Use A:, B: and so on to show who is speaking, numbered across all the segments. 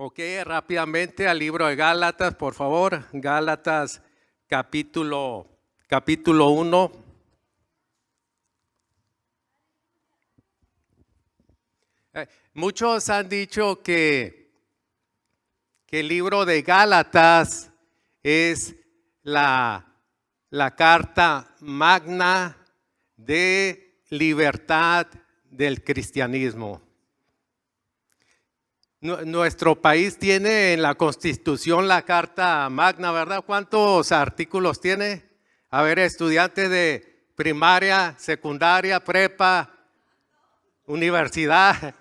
A: Ok, rápidamente al libro de Gálatas, por favor. Gálatas capítulo 1. Muchos han dicho que el libro de Gálatas es la carta magna de libertad del cristianismo. Nuestro país tiene en la Constitución la Carta Magna, ¿verdad? ¿Cuántos artículos tiene? A ver, estudiantes de primaria, secundaria, prepa, universidad.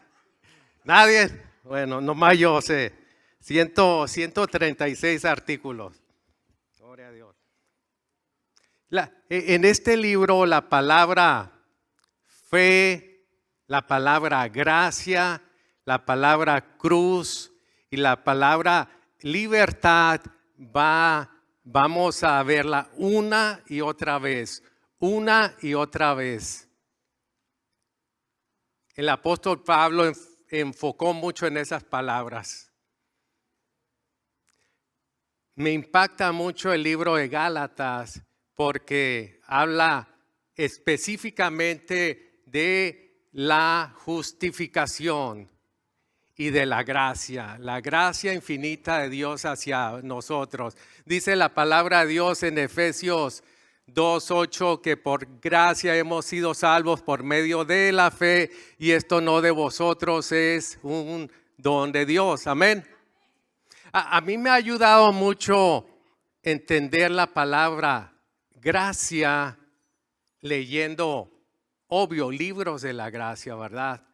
A: ¿Nadie? Bueno, nomás yo sé. 136 artículos. Gloria a Dios. En este libro la palabra fe, la palabra gracia, la palabra cruz y la palabra libertad vamos a verla una y otra vez, una y otra vez. El apóstol Pablo enfocó mucho en esas palabras. Me impacta mucho el libro de Gálatas porque habla específicamente de la justificación y de la gracia infinita de Dios hacia nosotros. Dice la palabra de Dios en Efesios 2:8 que por gracia hemos sido salvos por medio de la fe y esto no de vosotros, es un don de Dios. Amén. A mí me ha ayudado mucho entender la palabra gracia leyendo, obvio, libros de la gracia, ¿verdad?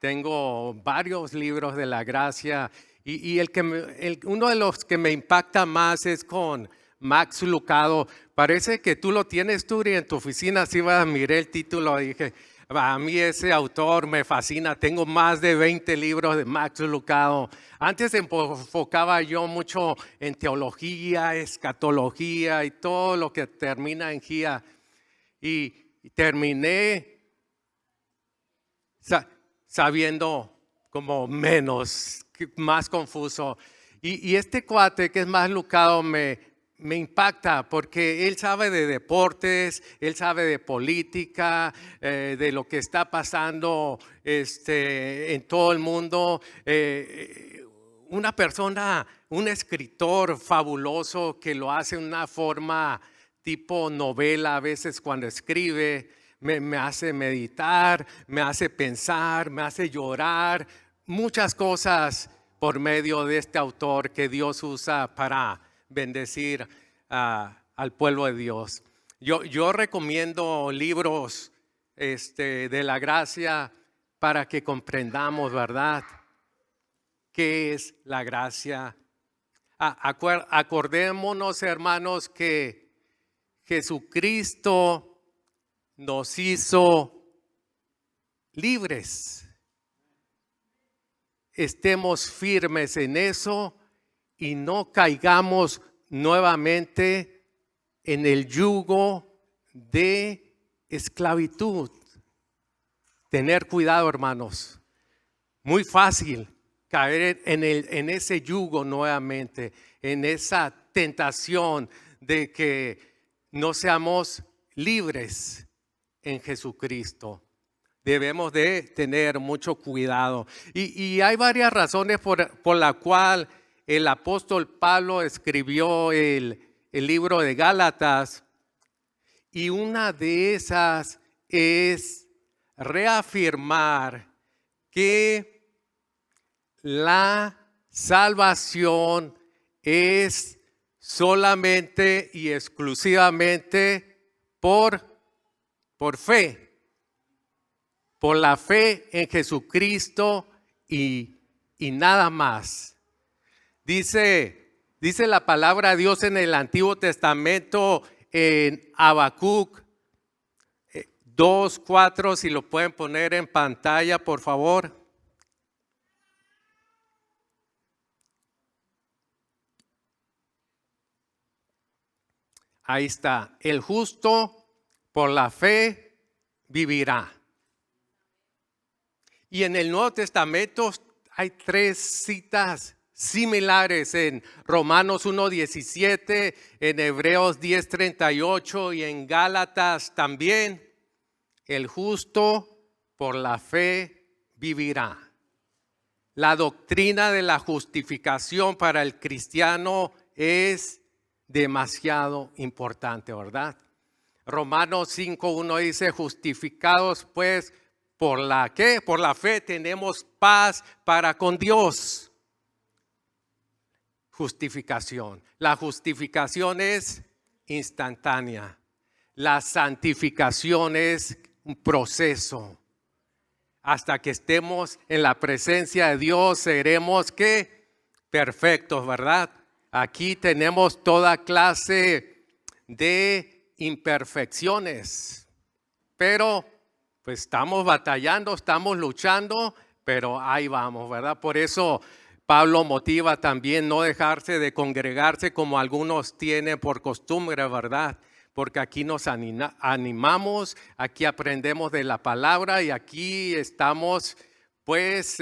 A: Tengo varios libros de la gracia y uno de los que me impacta más es con Max Lucado. Parece que tú lo tienes, Turi, en tu oficina. Sí, miré el título y dije, a mí ese autor me fascina. Tengo más de 20 libros de Max Lucado. Antes enfocaba yo mucho en teología, escatología y todo lo que termina en gía. Y terminé sabiendo como menos, más confuso. Y este cuate que es más Lucado me impacta porque él sabe de deportes, él sabe de política, de lo que está pasando en todo el mundo. Una persona, un escritor fabuloso que lo hace en una forma tipo novela a veces cuando escribe. Me hace meditar, me hace pensar, me hace llorar, muchas cosas por medio de este autor que Dios usa para bendecir al pueblo de Dios. Yo recomiendo libros de la gracia para que comprendamos, ¿verdad?, qué es la gracia. Acordémonos, hermanos, que Jesucristo nos hizo libres. Estemos firmes en eso y no caigamos nuevamente en el yugo de esclavitud. Tener cuidado, hermanos. Muy fácil caer en ese yugo nuevamente, en esa tentación de que no seamos libres en Jesucristo. Debemos de tener mucho cuidado. Y hay varias razones por la cual el apóstol Pablo escribió el libro de Gálatas. Y una de esas es reafirmar que la salvación es solamente y exclusivamente por fe, por la fe en Jesucristo y nada más. Dice la palabra de Dios en el Antiguo Testamento, en Habacuc 2:4, si lo pueden poner en pantalla, por favor. Ahí está. El justo por la fe vivirá. Y en el Nuevo Testamento hay tres citas similares en Romanos 1:17, en Hebreos 10:38 y en Gálatas también. El justo por la fe vivirá. La doctrina de la justificación para el cristiano es demasiado importante, ¿verdad? Romanos 5:1 dice, justificados pues por la ¿qué? Por la fe tenemos paz para con Dios. Justificación. La justificación es instantánea. La santificación es un proceso. Hasta que estemos en la presencia de Dios, seremos ¿qué? Perfectos, ¿verdad? Aquí tenemos toda clase de imperfecciones, pero pues estamos batallando, estamos luchando, pero ahí vamos, ¿verdad? Por eso Pablo motiva también no dejarse de congregarse como algunos tienen por costumbre, ¿verdad? Porque aquí nos animamos, aquí aprendemos de la palabra y aquí estamos pues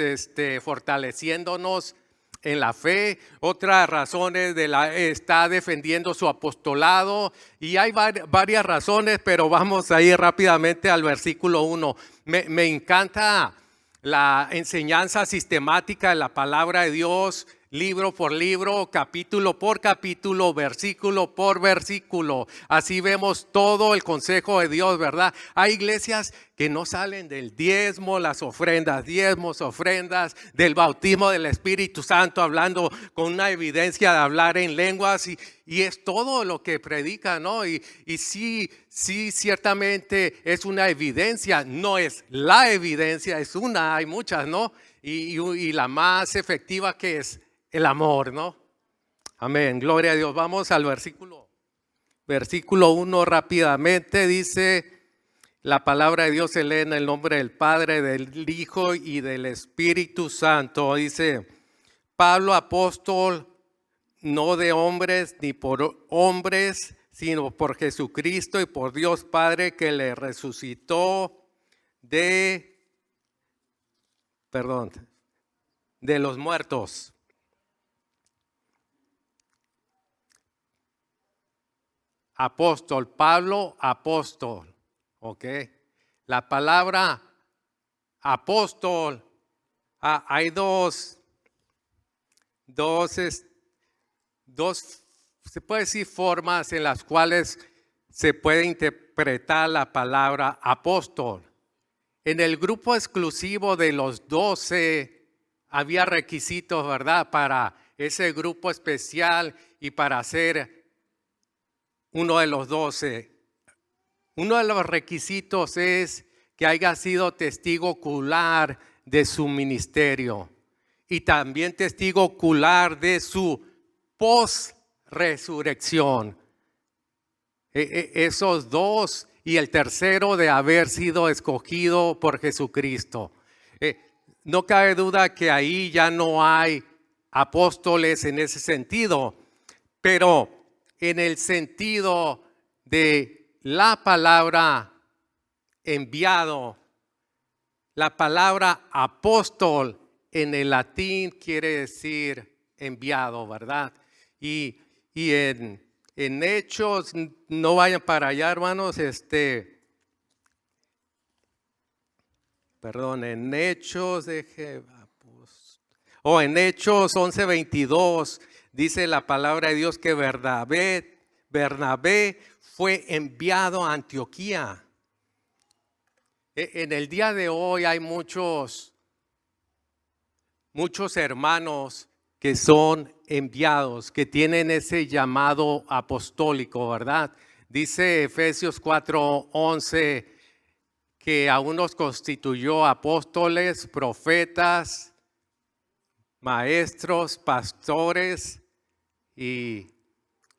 A: fortaleciéndonos en la fe. Otras razones está defendiendo su apostolado y hay varias razones, pero vamos a ir rápidamente al versículo 1. Me encanta la enseñanza sistemática de la palabra de Dios, libro por libro, capítulo por capítulo, versículo por versículo. Así vemos todo el consejo de Dios, ¿verdad? Hay iglesias que no salen del diezmo, las ofrendas, diezmos, ofrendas, del bautismo del Espíritu Santo, hablando con una evidencia de hablar en lenguas y es todo lo que predica, ¿no? Y sí, ciertamente es una evidencia, no es la evidencia, es una, hay muchas, ¿no? Y la más efectiva que es el amor, ¿no? Amén, gloria a Dios. Vamos al versículo 1 rápidamente. Dice, la palabra de Dios se lee en el nombre del Padre, del Hijo y del Espíritu Santo. Dice, Pablo, apóstol, no de hombres ni por hombres, sino por Jesucristo y por Dios Padre que le resucitó de los muertos. Apóstol, Pablo, apóstol, ¿ok? La palabra apóstol, hay dos, se puede decir, formas en las cuales se puede interpretar la palabra apóstol. En el grupo exclusivo de los 12 había requisitos, ¿verdad? Para ese grupo especial y para ser uno de los 12. Uno de los requisitos es que haya sido testigo ocular de su ministerio y también testigo ocular de su post-resurrección. Esos dos, y el tercero de haber sido escogido por Jesucristo. No cabe duda que ahí ya no hay apóstoles en ese sentido, pero en el sentido de la palabra enviado, la palabra apóstol en el latín quiere decir enviado, ¿verdad? Y en Hechos, no vayan para allá, hermanos, en Hechos en Hechos 11:22 dice la palabra de Dios que Bernabé fue enviado a Antioquía. En el día de hoy hay muchos hermanos que son enviados, que tienen ese llamado apostólico, ¿verdad? Dice Efesios 4:11 que a unos constituyó apóstoles, profetas, maestros, pastores y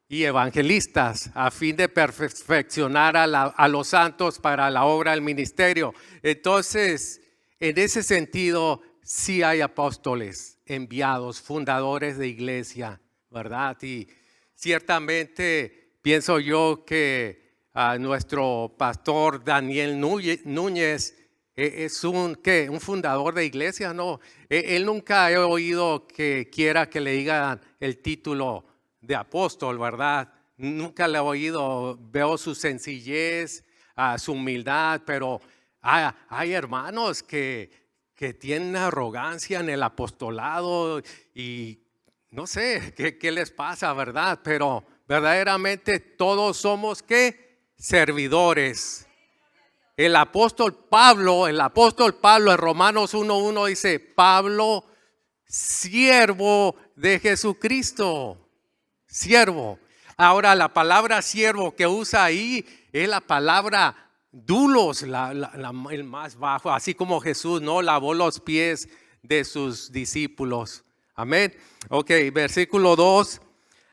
A: evangelistas a fin de perfeccionar a los santos para la obra del ministerio. Entonces, en ese sentido, sí hay apóstoles enviados, fundadores de iglesia, ¿verdad? Y ciertamente pienso yo que nuestro pastor Daniel Núñez, es un fundador de iglesia, no. Él nunca he oído que quiera que le digan el título de apóstol, ¿verdad? Nunca le he oído, veo su sencillez, su humildad, pero hay hermanos que tienen arrogancia en el apostolado y no sé qué les pasa, ¿verdad? Pero verdaderamente todos somos ¿qué? Servidores. El apóstol Pablo en Romanos 1:1 dice, Pablo, siervo de Jesucristo, siervo. Ahora la palabra siervo que usa ahí es la palabra dulos, el más bajo, así como Jesús no lavó los pies de sus discípulos. Amén. Ok, versículo 2.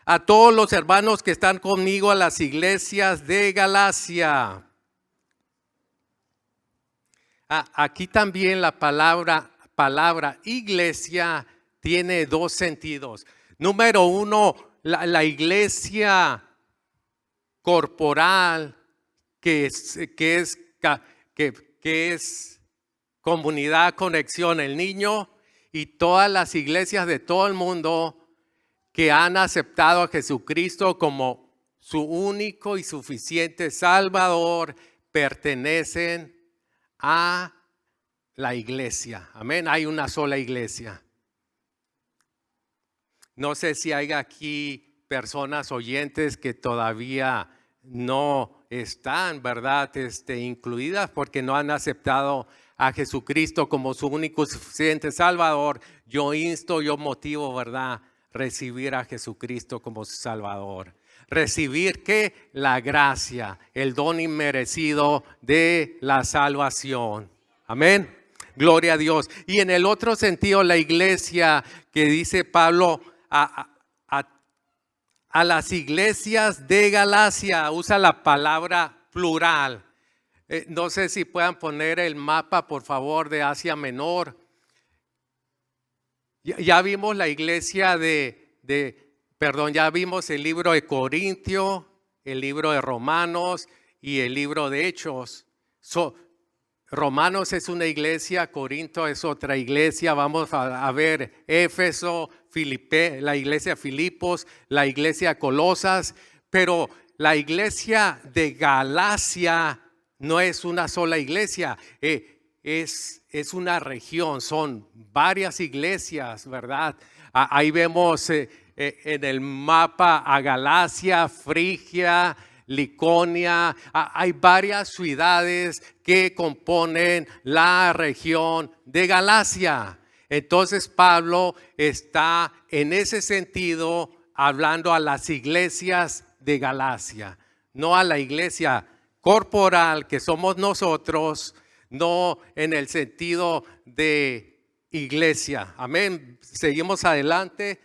A: A todos los hermanos que están conmigo a las iglesias de Galacia. Aquí también la palabra iglesia tiene dos sentidos. Número uno, la iglesia corporal, que es comunidad, conexión, el niño, y todas las iglesias de todo el mundo que han aceptado a Jesucristo como su único y suficiente Salvador, pertenecen a la iglesia. Amén. Hay una sola iglesia. No sé si hay aquí personas oyentes que todavía no están, ¿verdad? Incluidas porque no han aceptado a Jesucristo como su único y suficiente Salvador. Yo motivo, ¿verdad? Recibir a Jesucristo como su Salvador. Recibir ¿qué? La gracia, el don inmerecido de la salvación. Amén. Gloria a Dios. Y en el otro sentido, la iglesia que dice Pablo a las iglesias de Galacia, usa la palabra plural. No sé si puedan poner el mapa, por favor, de Asia Menor. Ya vimos la iglesia ya vimos el libro de Corintio, el libro de Romanos y el libro de Hechos. Romanos es una iglesia, Corinto es otra iglesia. Vamos a ver Éfeso, la iglesia Filipos, la iglesia Colosas. Pero la iglesia de Galacia no es una sola iglesia, es una región, son varias iglesias, ¿verdad? Ahí vemos en el mapa a Galacia, Frigia, Liconia. Hay varias ciudades que componen la región de Galacia. Entonces Pablo está en ese sentido hablando a las iglesias de Galacia, no a la iglesia corporal que somos nosotros, no en el sentido de iglesia. Amén. Seguimos adelante.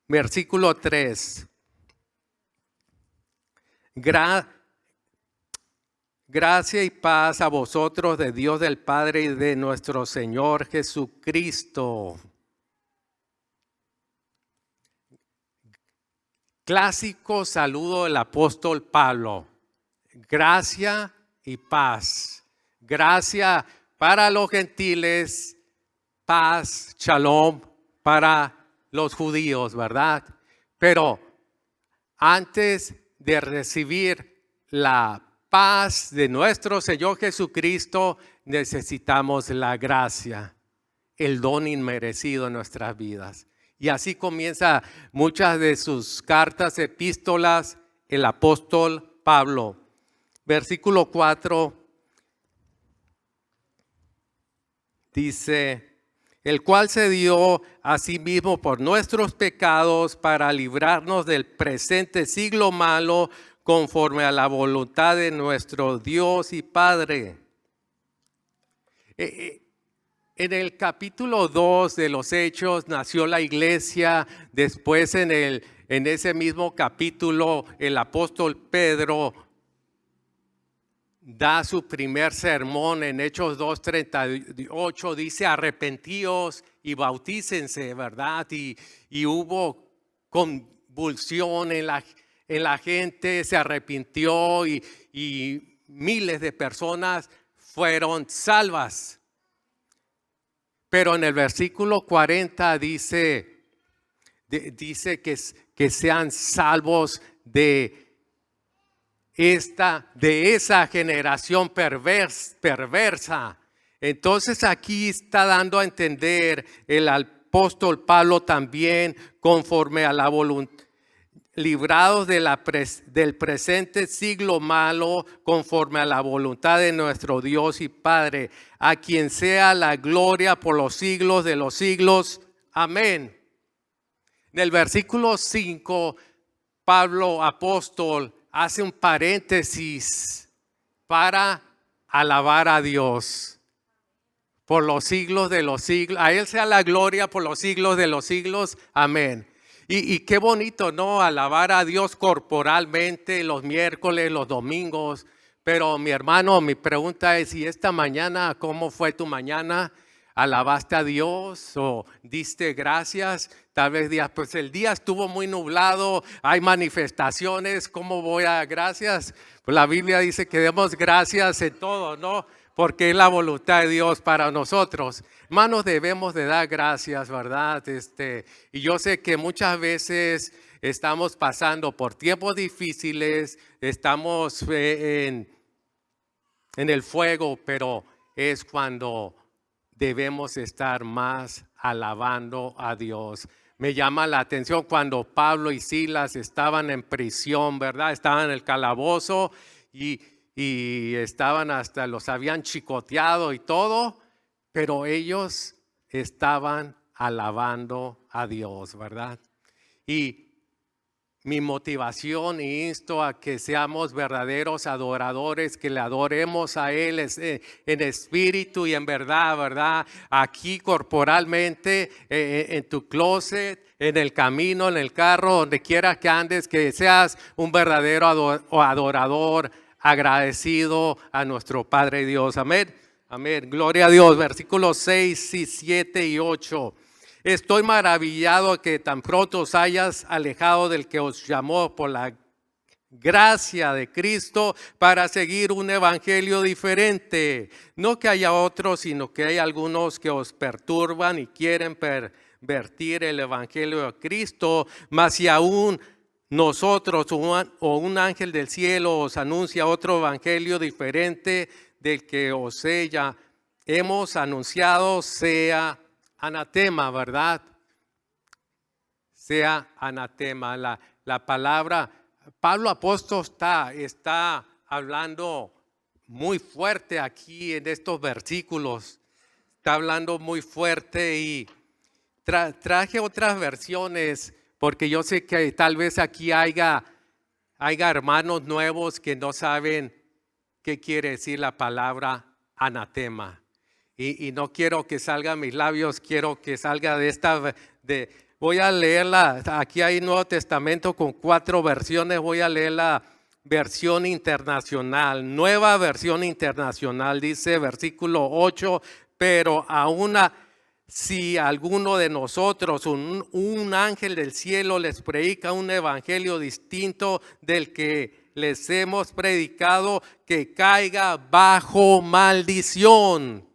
A: Versículo 3. Gracia y paz a vosotros de Dios del Padre y de nuestro Señor Jesucristo. Clásico saludo del apóstol Pablo. Gracia y paz. Gracia para los gentiles, paz, shalom para los judíos, ¿verdad? Pero antes de recibir la paz de nuestro Señor Jesucristo, necesitamos la gracia, el don inmerecido en nuestras vidas. Y así comienza muchas de sus cartas, epístolas, el apóstol Pablo. Versículo 4 dice, el cual se dio a sí mismo por nuestros pecados para librarnos del presente siglo malo, conforme a la voluntad de nuestro Dios y Padre. En el capítulo 2 de los Hechos nació la iglesia. Después en ese mismo capítulo el apóstol Pedro da su primer sermón en Hechos 2:38. Dice arrepentíos y bautícense, ¿verdad? Y hubo convulsión en la gente, se arrepintió y miles de personas fueron salvas. Pero en el versículo 40 dice que sean salvos de esa generación perversa. Entonces aquí está dando a entender el apóstol Pablo también, conforme a la voluntad, librados del presente siglo malo, conforme a la voluntad de nuestro Dios y Padre, a quien sea la gloria por los siglos de los siglos. Amén. En el versículo 5, Pablo, apóstol, hace un paréntesis para alabar a Dios por los siglos de los siglos. A Él sea la gloria por los siglos de los siglos. Amén. Y qué bonito, ¿no? Alabar a Dios corporalmente los miércoles, los domingos. Pero mi hermano, mi pregunta es, ¿y esta mañana cómo fue tu mañana? ¿Alabaste a Dios o diste gracias? Tal vez días, pues el día estuvo muy nublado, hay manifestaciones, ¿cómo voy a dar gracias? Pues la Biblia dice que demos gracias en todo, ¿no? Porque es la voluntad de Dios para nosotros. Hermanos, debemos de dar gracias, ¿verdad? Y yo sé que muchas veces estamos pasando por tiempos difíciles, estamos en el fuego, pero es cuando debemos estar más alabando a Dios. Me llama la atención cuando Pablo y Silas estaban en prisión, ¿verdad? Estaban en el calabozo y estaban hasta, los habían chicoteado y todo, pero ellos estaban alabando a Dios, ¿verdad? Y mi motivación y insto a que seamos verdaderos adoradores, que le adoremos a Él en espíritu y en verdad, ¿verdad? Aquí corporalmente, en tu closet, en el camino, en el carro, donde quiera que andes, que seas un verdadero adorador, agradecido a nuestro Padre Dios. Amén. Amén. Gloria a Dios. Versículos 6, 7 y 8. Estoy maravillado que tan pronto os hayas alejado del que os llamó por la gracia de Cristo para seguir un evangelio diferente. No que haya otros, sino que hay algunos que os perturban y quieren pervertir el evangelio de Cristo. Mas si aún nosotros o un ángel del cielo os anuncia otro evangelio diferente del que os hemos anunciado, sea anatema, ¿verdad? Sea anatema. La palabra, Pablo apóstol está hablando muy fuerte aquí en estos versículos. Está hablando muy fuerte y traje otras versiones porque yo sé que tal vez aquí haya hermanos nuevos que no saben qué quiere decir la palabra anatema. Y no quiero que salga a mis labios, quiero que salga voy a leerla, aquí hay Nuevo Testamento con 4 versiones, voy a leer la versión internacional, nueva versión internacional, dice versículo 8, pero aún si alguno de nosotros, un ángel del cielo les predica un evangelio distinto del que les hemos predicado, que caiga bajo maldición.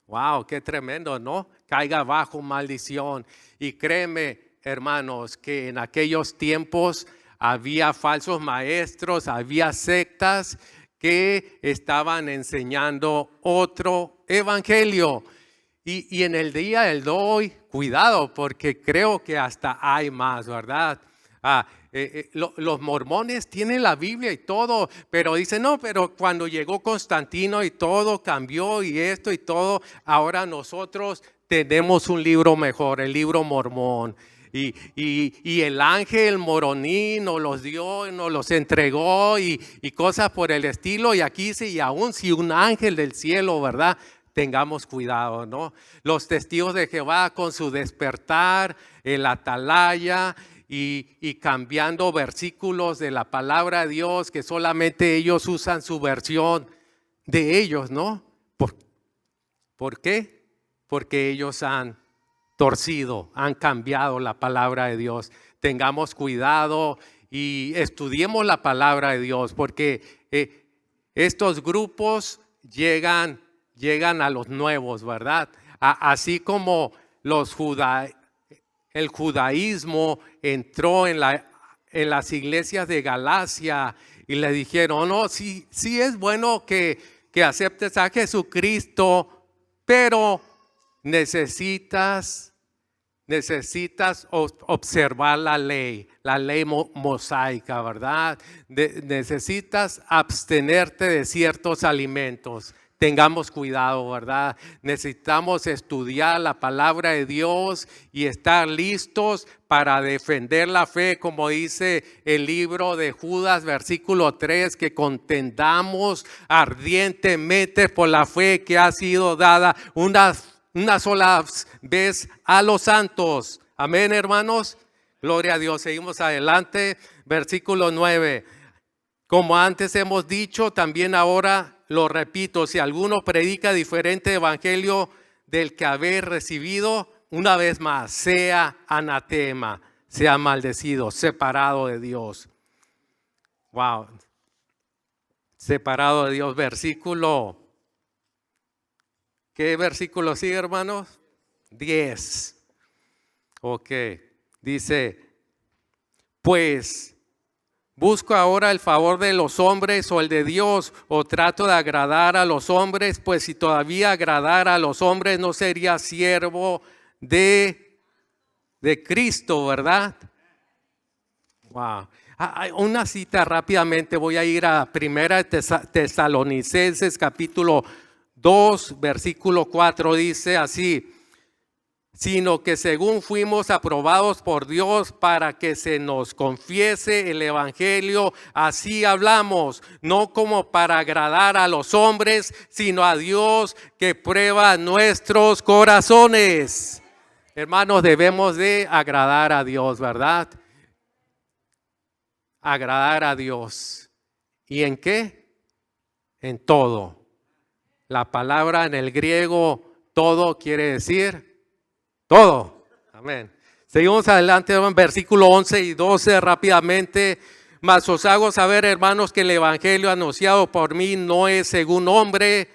A: Wow, qué tremendo, ¿no? Caiga bajo maldición. Y créeme, hermanos, que en aquellos tiempos había falsos maestros, había sectas que estaban enseñando otro evangelio. Y en el día del hoy, cuidado, porque creo que hasta hay más, ¿verdad? Los mormones tienen la Biblia y todo, pero dicen, no, pero cuando llegó Constantino y todo cambió y esto y todo, ahora nosotros tenemos un libro mejor, el libro mormón. Y el ángel moroní nos los dio, nos los entregó y cosas por el estilo. Y aquí sí, y aún si un ángel del cielo, ¿verdad? Tengamos cuidado, ¿no? Los testigos de Jehová con su despertar, el atalaya y cambiando versículos de la palabra de Dios, que solamente ellos usan su versión de ellos, ¿no? ¿Por qué? Porque ellos han torcido, han cambiado la palabra de Dios. Tengamos cuidado y estudiemos la palabra de Dios, porque estos grupos llegan a los nuevos, ¿verdad? Así como el judaísmo entró en las iglesias de Galacia y le dijeron, no, sí, sí es bueno que aceptes a Jesucristo, pero necesitas observar la ley mosaica, ¿verdad? Necesitas abstenerte de ciertos alimentos. Tengamos cuidado, ¿verdad? Necesitamos estudiar la palabra de Dios y estar listos para defender la fe, como dice el libro de Judas, versículo 3, que contendamos ardientemente por la fe que ha sido dada una sola vez a los santos. Amén, hermanos. Gloria a Dios. Seguimos adelante. Versículo 9. Como antes hemos dicho, también ahora lo repito, si alguno predica diferente evangelio del que habéis recibido, una vez más, sea anatema, sea maldecido, separado de Dios. Wow. Separado de Dios. Versículo. ¿Qué versículo sigue, hermanos? 10. Ok. Dice, pues busco ahora el favor de los hombres o el de Dios, o trato de agradar a los hombres, pues si todavía agradara a los hombres no sería siervo de Cristo, ¿verdad? Wow. Una cita rápidamente, voy a ir a 1 Tesalonicenses capítulo 2, versículo 4, dice así: sino que según fuimos aprobados por Dios para que se nos confiese el evangelio, así hablamos, no como para agradar a los hombres, sino a Dios que prueba nuestros corazones. Hermanos, debemos de agradar a Dios, ¿verdad? Agradar a Dios. ¿Y en qué? En todo. La palabra en el griego todo quiere decir todo. Amén. Seguimos adelante en versículo 11 y 12 rápidamente. Mas os hago saber, hermanos, que el evangelio anunciado por mí no es según hombre,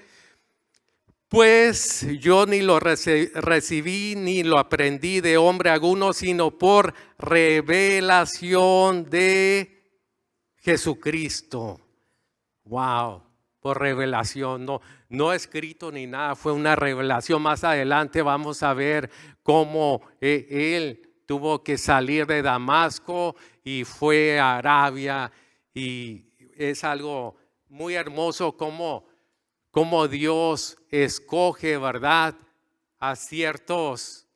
A: pues yo ni lo recibí ni lo aprendí de hombre alguno, sino por revelación de Jesucristo. Wow, por revelación, no escrito ni nada, fue una revelación. Más adelante vamos a ver cómo él tuvo que salir de Damasco y fue a Arabia, y es algo muy hermoso cómo Dios escoge, ¿verdad?, a ciertos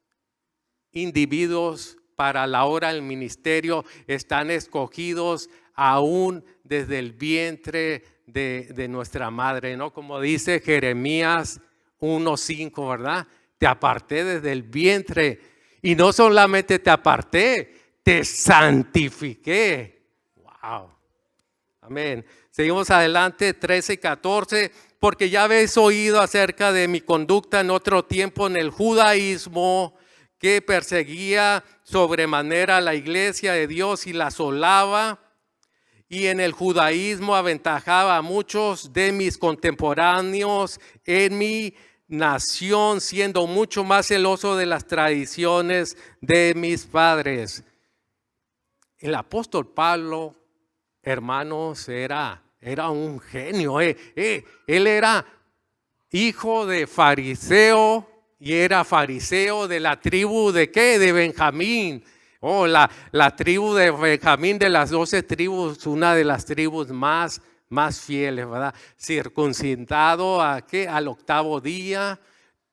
A: individuos para la obra del ministerio. Están escogidos aún desde el vientre de nuestra madre, ¿no? Como dice Jeremías 1:5, ¿verdad? Te aparté desde el vientre, y no solamente te aparté, te santifiqué. Wow. Amén. Seguimos adelante, 13 y 14. Porque ya habéis oído acerca de mi conducta en otro tiempo en el judaísmo, que perseguía sobremanera a la iglesia de Dios y la asolaba, y en el judaísmo aventajaba a muchos de mis contemporáneos en mi nación, siendo mucho más celoso de las tradiciones de mis padres. El apóstol Pablo, hermanos, era un genio. Él era hijo de fariseo, y era fariseo de la tribu ¿de qué? De Benjamín. La tribu de Benjamín, de las 12 tribus, una de las tribus más fieles, ¿verdad? Circuncidado al octavo día.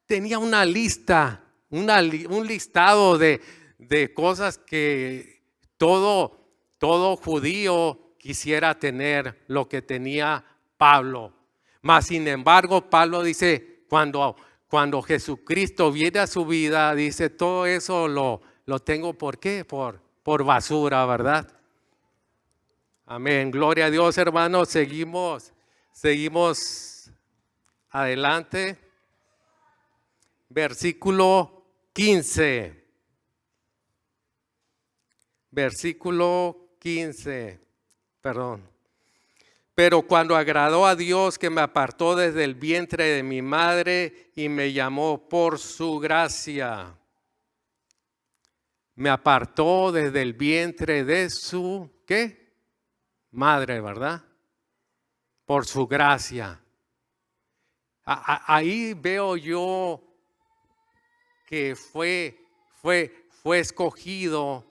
A: Tenía una lista, un listado de cosas que todo judío quisiera tener, lo que tenía Pablo. Mas sin embargo, Pablo dice, cuando Jesucristo viene a su vida, dice, todo eso lo tengo, ¿por qué? Por basura, ¿verdad? Amén. Gloria a Dios, hermanos. Seguimos adelante. Versículo 15. Versículo 15. Perdón. Pero cuando agradó a Dios que me apartó desde el vientre de mi madre y me llamó por su gracia. Me apartó desde el vientre de su, ¿qué? Madre, ¿verdad? Por su gracia. Ahí veo yo que fue escogido,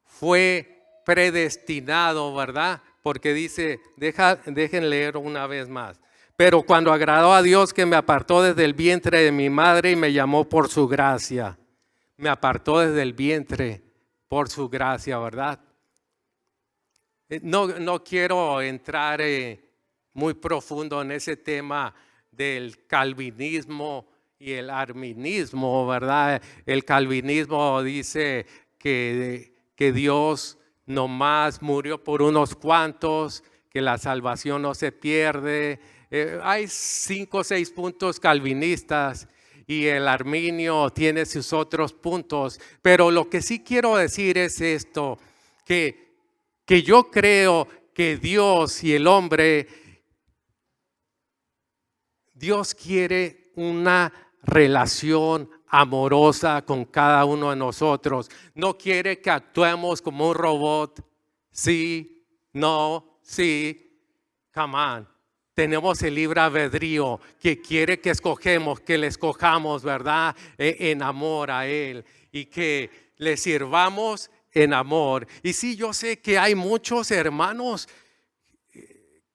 A: fue predestinado, ¿verdad? Porque dice, dejen leer una vez más. Pero cuando agradó a Dios que me apartó desde el vientre de mi madre y me llamó por su gracia. Me apartó desde el vientre por su gracia, ¿verdad? No quiero entrar muy profundo en ese tema del calvinismo y el arminismo, ¿verdad? El calvinismo dice que Dios nomás murió por unos cuantos, que la salvación no se pierde. Hay 5 o 6 puntos calvinistas y el arminio tiene sus otros puntos. Pero lo que sí quiero decir es esto, que yo creo que Dios y el hombre, Dios quiere una relación amorosa con cada uno de nosotros. No quiere que actuemos como un robot. Sí, no, sí, come on. Tenemos el libre albedrío que quiere que escogemos, que le escojamos, ¿verdad? En amor a Él y que le sirvamos en amor. Y sí, yo sé que hay muchos hermanos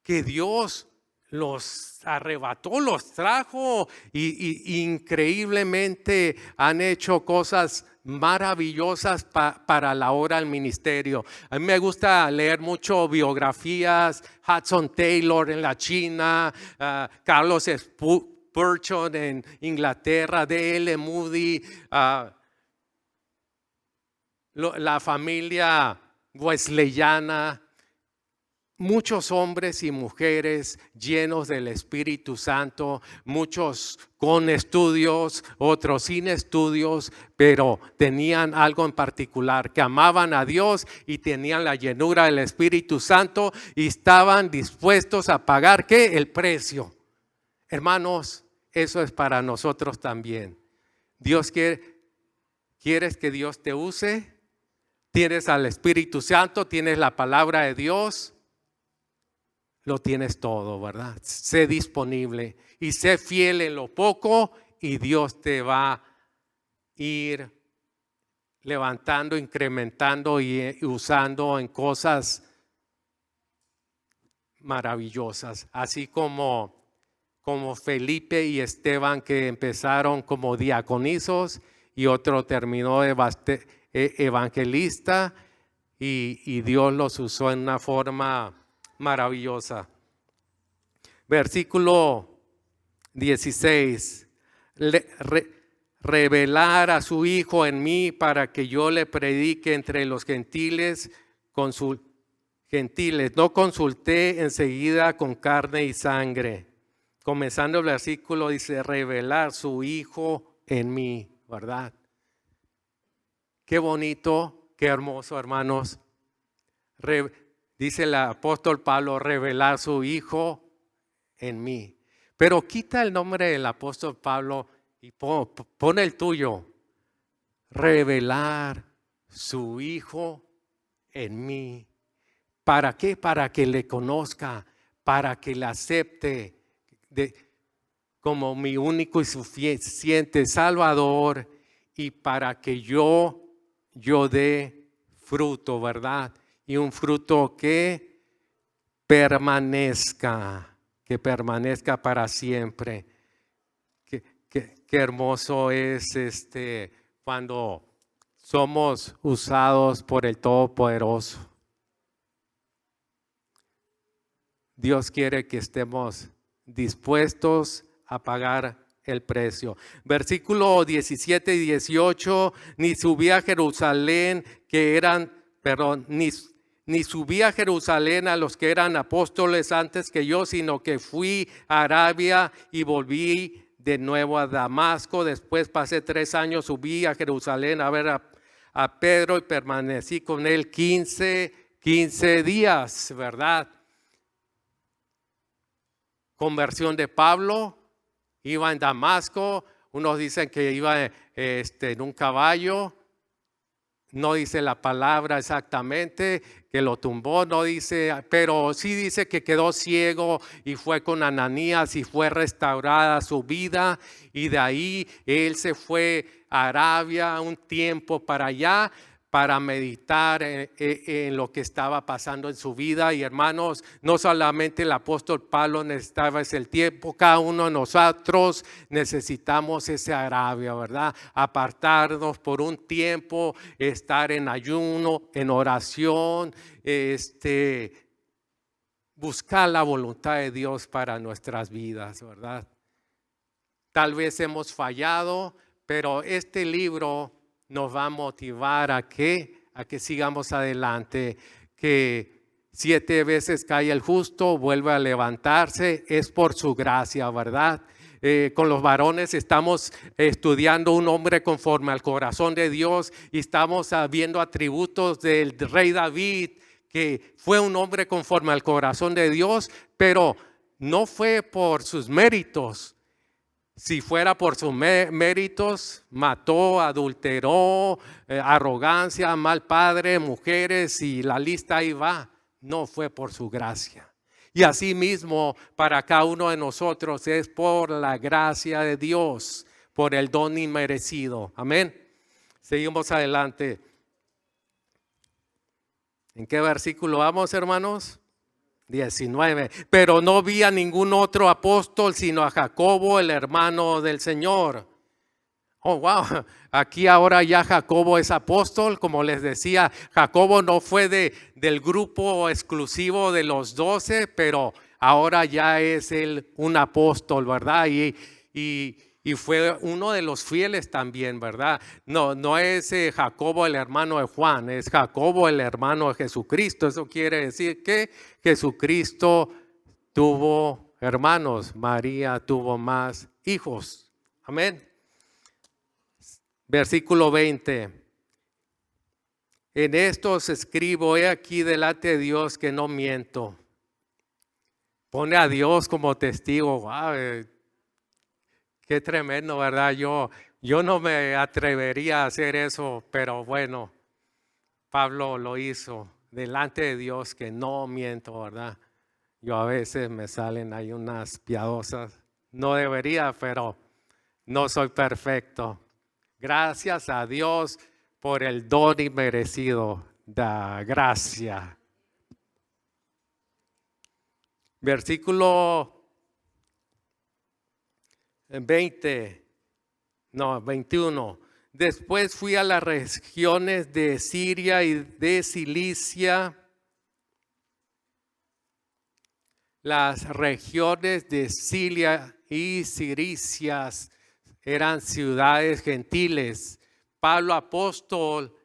A: que Dios los arrebató, los trajo y increíblemente han hecho cosas maravillosas para la obra del ministerio. A mí me gusta leer mucho biografías, Hudson Taylor en la China, Carlos Spurgeon en Inglaterra, D.L. Moody, la familia wesleyana. Muchos hombres y mujeres llenos del Espíritu Santo, muchos con estudios, otros sin estudios, pero tenían algo en particular, que amaban a Dios y tenían la llenura del Espíritu Santo y estaban dispuestos a pagar, ¿qué? El precio. Hermanos, eso es para nosotros también. Dios ¿quieres que Dios te use? Tienes al Espíritu Santo, tienes la palabra de Dios. Lo tienes todo, ¿verdad? Sé disponible y sé fiel en lo poco y Dios te va a ir levantando, incrementando y usando en cosas maravillosas. Así como Felipe y Esteban, que empezaron como diaconizos y otro terminó evangelista y Dios los usó en una forma maravillosa. Versículo 16. Revelar a su Hijo en mí para que yo le predique entre los gentiles. No consulté enseguida con carne y sangre. Comenzando el versículo dice, revelar su Hijo en mí, ¿verdad? Qué bonito, qué hermoso, hermanos. Dice el apóstol Pablo, revelar su Hijo en mí. Pero quita el nombre del apóstol Pablo y pone el tuyo. Revelar su Hijo en mí. ¿Para qué? Para que le conozca, para que le acepte como mi único y suficiente Salvador y para que yo dé fruto, ¿verdad? Y un fruto que permanezca para siempre. Qué hermoso es cuando somos usados por el Todopoderoso. Dios quiere que estemos dispuestos a pagar el precio. Versículo 17 y 18, ni subí a Jerusalén ni subí a Jerusalén a los que eran apóstoles antes que yo, sino que fui a Arabia y volví de nuevo a Damasco. Después pasé 3 años, subí a Jerusalén a ver a Pedro y permanecí con él 15 días, ¿verdad? conversión de Pablo. Iba en Damasco, unos dicen que iba en un caballo. No dice la palabra exactamente, que lo tumbó, no dice, pero sí dice que quedó ciego y fue con Ananías y fue restaurada su vida. Y de ahí él se fue a Arabia un tiempo para allá, para meditar en lo que estaba pasando en su vida. Y hermanos, no solamente el apóstol Pablo necesitaba ese tiempo, cada uno de nosotros necesitamos ese Arabia, ¿verdad? Apartarnos por un tiempo, estar en ayuno, en oración, buscar la voluntad de Dios para nuestras vidas, ¿verdad? Tal vez hemos fallado, pero este libro nos va a motivar a que sigamos adelante, que 7 veces cae el justo, vuelve a levantarse, es por su gracia, ¿verdad? Con los varones estamos estudiando un hombre conforme al corazón de Dios y estamos viendo atributos del rey David, que fue un hombre conforme al corazón de Dios, pero no fue por sus méritos. Si fuera por sus méritos, mató, adulteró, arrogancia, mal padre, mujeres y la lista ahí va. No fue por su gracia. Y así mismo para cada uno de nosotros es por la gracia de Dios, por el don inmerecido. Amén. Seguimos adelante. ¿En qué versículo vamos, hermanos? 19. Pero no vi a ningún otro apóstol sino a Jacobo, el hermano del Señor. Oh, wow. Aquí ahora ya Jacobo es apóstol. Como les decía, Jacobo no fue del grupo exclusivo de los 12, pero ahora ya es él un apóstol, ¿verdad? Y fue uno de los fieles también, ¿verdad? No es Jacobo el hermano de Juan, es Jacobo el hermano de Jesucristo. Eso quiere decir que Jesucristo tuvo hermanos, María tuvo más hijos. Amén. Versículo 20. En esto os escribo, he aquí delante de Dios que no miento. Pone a Dios como testigo. Wow, qué tremendo, ¿verdad? Yo no me atrevería a hacer eso, pero bueno, Pablo lo hizo delante de Dios que no miento, ¿verdad? Yo a veces me salen ahí unas piadosas. No debería, pero no soy perfecto. Gracias a Dios por el don inmerecido de gracia. Versículo 21. Después fui a las regiones de Siria y de Cilicia. Las regiones de Siria y Cilicia eran ciudades gentiles. Pablo apóstol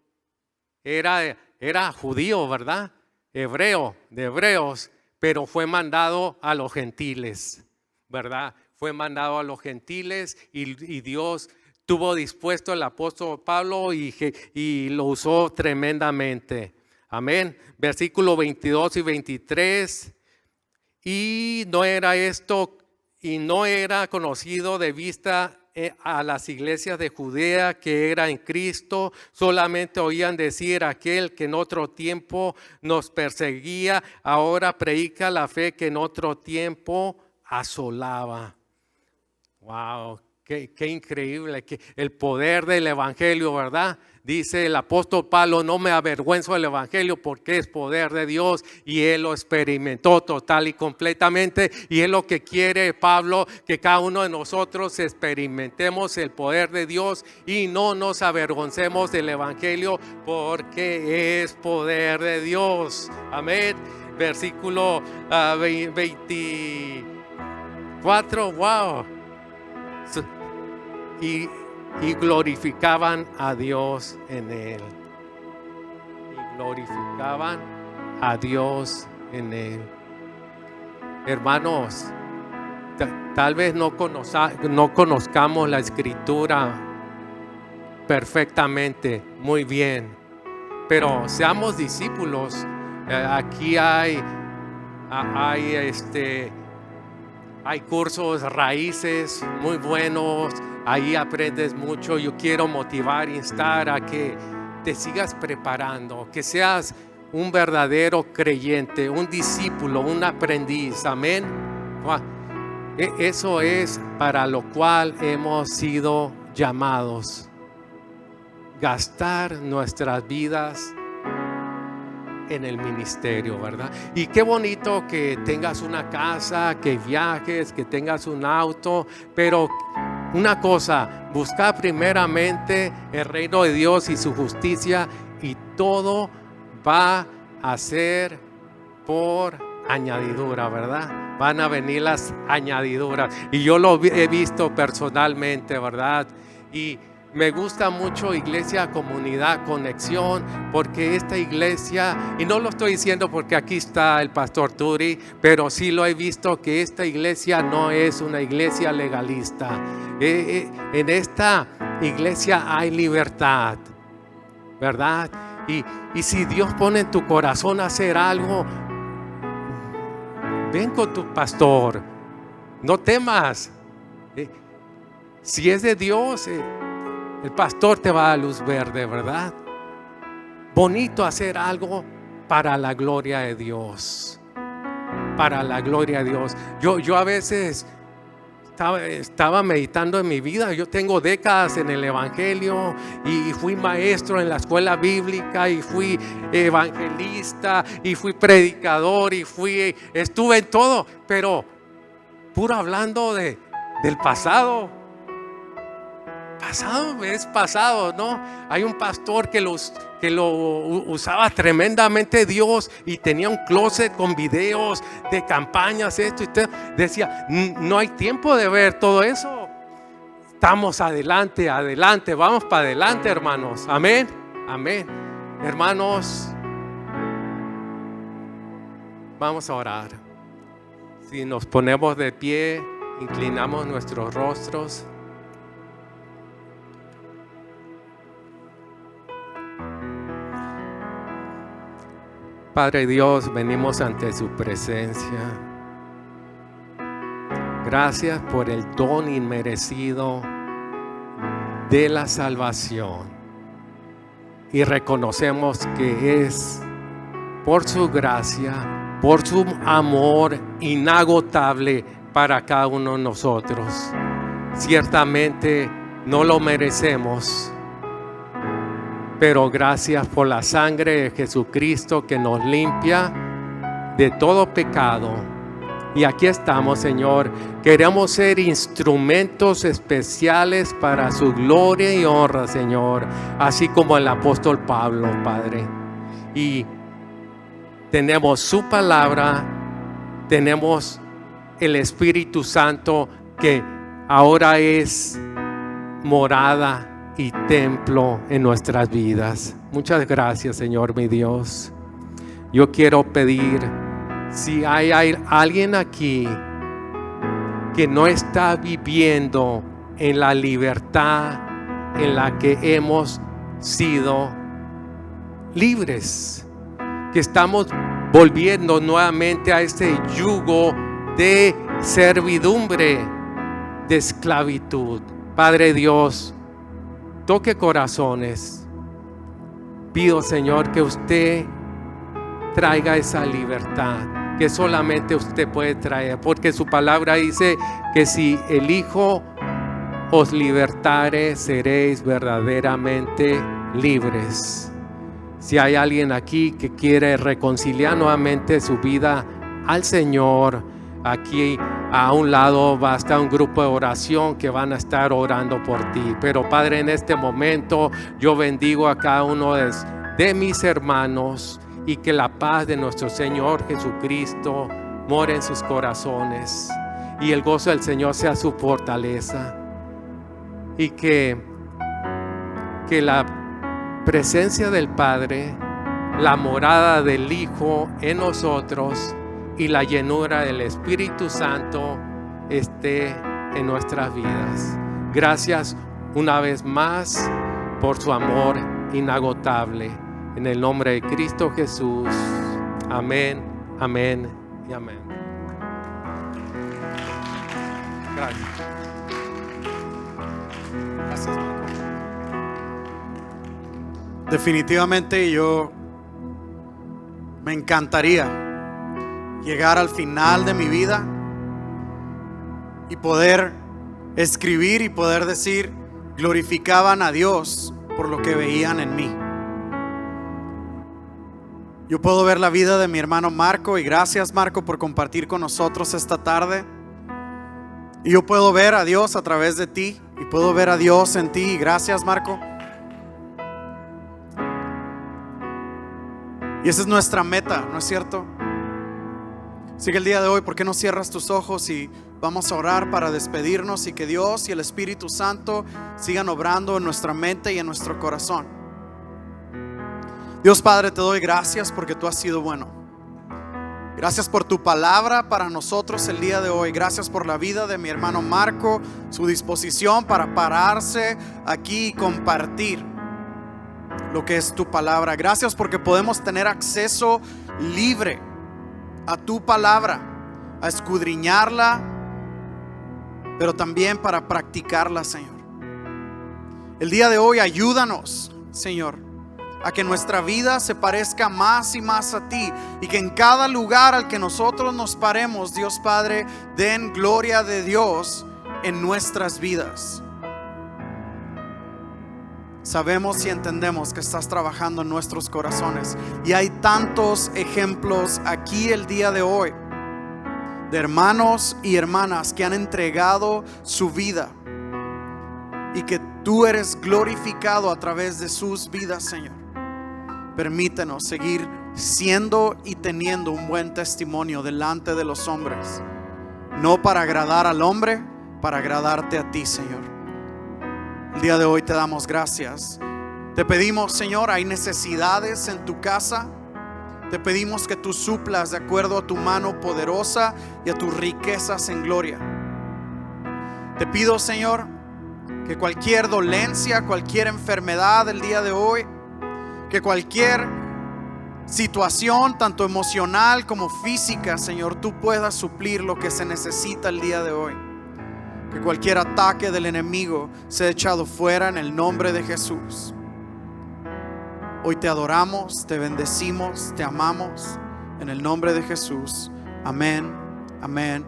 A: era judío, ¿verdad? Hebreo, de hebreos, pero fue mandado a los gentiles, ¿verdad? Fue mandado a los gentiles y Dios tuvo dispuesto el apóstol Pablo y lo usó tremendamente. Amén. Versículo 22 y 23. Y no era conocido de vista a las iglesias de Judea que era en Cristo, solamente oían decir aquel que en otro tiempo nos perseguía, ahora predica la fe que en otro tiempo asolaba. Wow, qué increíble, que el poder del evangelio, ¿verdad? Dice el apóstol Pablo, no me avergüenzo del evangelio porque es poder de Dios, y él lo experimentó total y completamente, y es lo que quiere Pablo, que cada uno de nosotros experimentemos el poder de Dios y no nos avergoncemos del evangelio porque es poder de Dios. Amén. Versículo 24, wow. Y glorificaban a Dios en él. Y glorificaban a Dios en él. Hermanos, tal vez no conozcamos la escritura perfectamente, muy bien, pero seamos discípulos. Aquí hay Hay cursos raíces muy buenos, ahí aprendes mucho. Yo quiero motivar, instar a que te sigas preparando, que seas un verdadero creyente, un discípulo, un aprendiz. Amén. Eso es para lo cual hemos sido llamados. Gastar nuestras vidas en el ministerio, ¿verdad? Y qué bonito que tengas una casa, que viajes, que tengas un auto, pero una cosa, buscar primeramente el reino de Dios y su justicia, y todo va a ser por añadidura, ¿verdad? Van a venir las añadiduras, y yo lo he visto personalmente, ¿verdad? Y me gusta mucho Iglesia Comunidad Conexión, porque esta iglesia, y no lo estoy diciendo porque aquí está el pastor Turi, pero sí lo he visto que esta iglesia no es una iglesia legalista. En esta iglesia hay libertad, ¿verdad? Y si Dios pone en tu corazón hacer algo, ven con tu pastor, no temas. Si es de Dios, el pastor te va a dar luz verde, ¿verdad? Bonito hacer algo para la gloria de Dios. Para la gloria de Dios. Yo a veces estaba meditando en mi vida. Yo tengo décadas en el evangelio y fui maestro en la escuela bíblica y fui evangelista y fui predicador y estuve en todo, pero puro hablando del pasado. Pasado es pasado, ¿no? Hay un pastor que lo usaba tremendamente Dios y tenía un closet con videos de campañas, esto y todo. Decía, no hay tiempo de ver todo eso. Estamos adelante, vamos para adelante, hermanos. Amén, amén. Hermanos, vamos a orar. Si nos ponemos de pie, inclinamos nuestros rostros. Padre Dios, venimos ante su presencia. Gracias por el don inmerecido de la salvación. Y reconocemos que es por su gracia, por su amor inagotable para cada uno de nosotros. Ciertamente no lo merecemos, pero gracias por la sangre de Jesucristo que nos limpia de todo pecado. Y aquí estamos, Señor. Queremos ser instrumentos especiales para su gloria y honra, Señor. Así como el apóstol Pablo, Padre. Y tenemos su palabra, tenemos el Espíritu Santo que ahora es morada y templo en nuestras vidas. Muchas gracias, Señor, mi Dios. Yo quiero pedir, si hay alguien aquí que no está viviendo en la libertad en la que hemos sido libres, que estamos volviendo nuevamente a este yugo de servidumbre, de esclavitud. Padre Dios, toque corazones. Pido, Señor, que usted traiga esa libertad que solamente usted puede traer, porque su palabra dice que si el Hijo os libertare, seréis verdaderamente libres. Si hay alguien aquí que quiere reconciliar nuevamente su vida al Señor, aquí a un lado va a estar un grupo de oración que van a estar orando por ti. Pero Padre, en este momento yo bendigo a cada uno de mis hermanos, y que la paz de nuestro Señor Jesucristo more en sus corazones y el gozo del Señor sea su fortaleza, y que la presencia del Padre, la morada del Hijo en nosotros y la llenura del Espíritu Santo esté en nuestras vidas. Gracias una vez más por su amor inagotable. En el nombre de Cristo Jesús. Amén, amén y amén. Gracias.
B: Gracias, Marco. Definitivamente yo me encantaría llegar al final de mi vida y poder escribir y poder decir, glorificaban a Dios por lo que veían en mí. Yo puedo ver la vida de mi hermano Marco, y gracias, Marco, por compartir con nosotros esta tarde. Y yo puedo ver a Dios a través de ti, y puedo ver a Dios en ti. Y gracias, Marco. Y esa es nuestra meta, ¿no es cierto? Así que el día de hoy, ¿por qué no cierras tus ojos y vamos a orar para despedirnos, y que Dios y el Espíritu Santo sigan obrando en nuestra mente y en nuestro corazón? Dios Padre, te doy gracias porque tú has sido bueno. Gracias por tu palabra para nosotros el día de hoy. Gracias por la vida de mi hermano Marco, su disposición para pararse aquí y compartir lo que es tu palabra. Gracias porque podemos tener acceso libre a tu palabra, a escudriñarla, pero también para practicarla, Señor. El día de hoy ayúdanos, Señor, a que nuestra vida se parezca más y más a ti, y que en cada lugar al que nosotros nos paremos, Dios Padre, den gloria de Dios en nuestras vidas. Sabemos y entendemos que estás trabajando en nuestros corazones, y hay tantos ejemplos aquí el día de hoy de hermanos y hermanas que han entregado su vida, y que tú eres glorificado a través de sus vidas, Señor. Permítenos seguir siendo y teniendo un buen testimonio delante de los hombres, no para agradar al hombre, para agradarte a ti, Señor. El día de hoy te damos gracias. Te pedimos, Señor, hay necesidades en tu casa. Te pedimos que tú suplas de acuerdo a tu mano poderosa y a tus riquezas en gloria. Te pido, Señor, que cualquier dolencia, cualquier enfermedad el día de hoy, que cualquier situación, tanto emocional como física, Señor, tú puedas suplir lo que se necesita el día de hoy. Que cualquier ataque del enemigo sea echado fuera en el nombre de Jesús. Hoy te adoramos, te bendecimos, te amamos en el nombre de Jesús. Amén, amén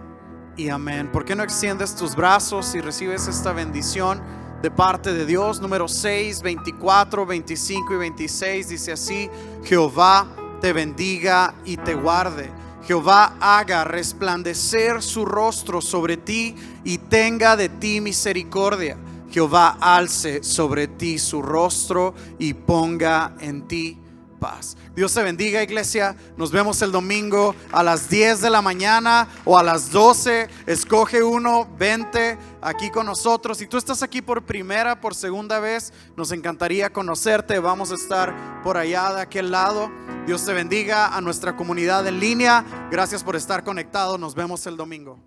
B: y amén. ¿Por qué no extiendes tus brazos y recibes esta bendición de parte de Dios? Número 6, 24, 25 y 26 dice así: Jehová te bendiga y te guarde. Jehová haga resplandecer su rostro sobre ti y tenga de ti misericordia. Jehová alce sobre ti su rostro y ponga en ti paz. Dios te bendiga, iglesia. Nos vemos el domingo a las 10 de la mañana o a las 12. Escoge uno, vente aquí con nosotros. Si tú estás aquí por primera, por segunda vez, nos encantaría conocerte. Vamos a estar por allá de aquel lado. Dios te bendiga. A nuestra comunidad en línea, gracias por estar conectado. Nos vemos el domingo.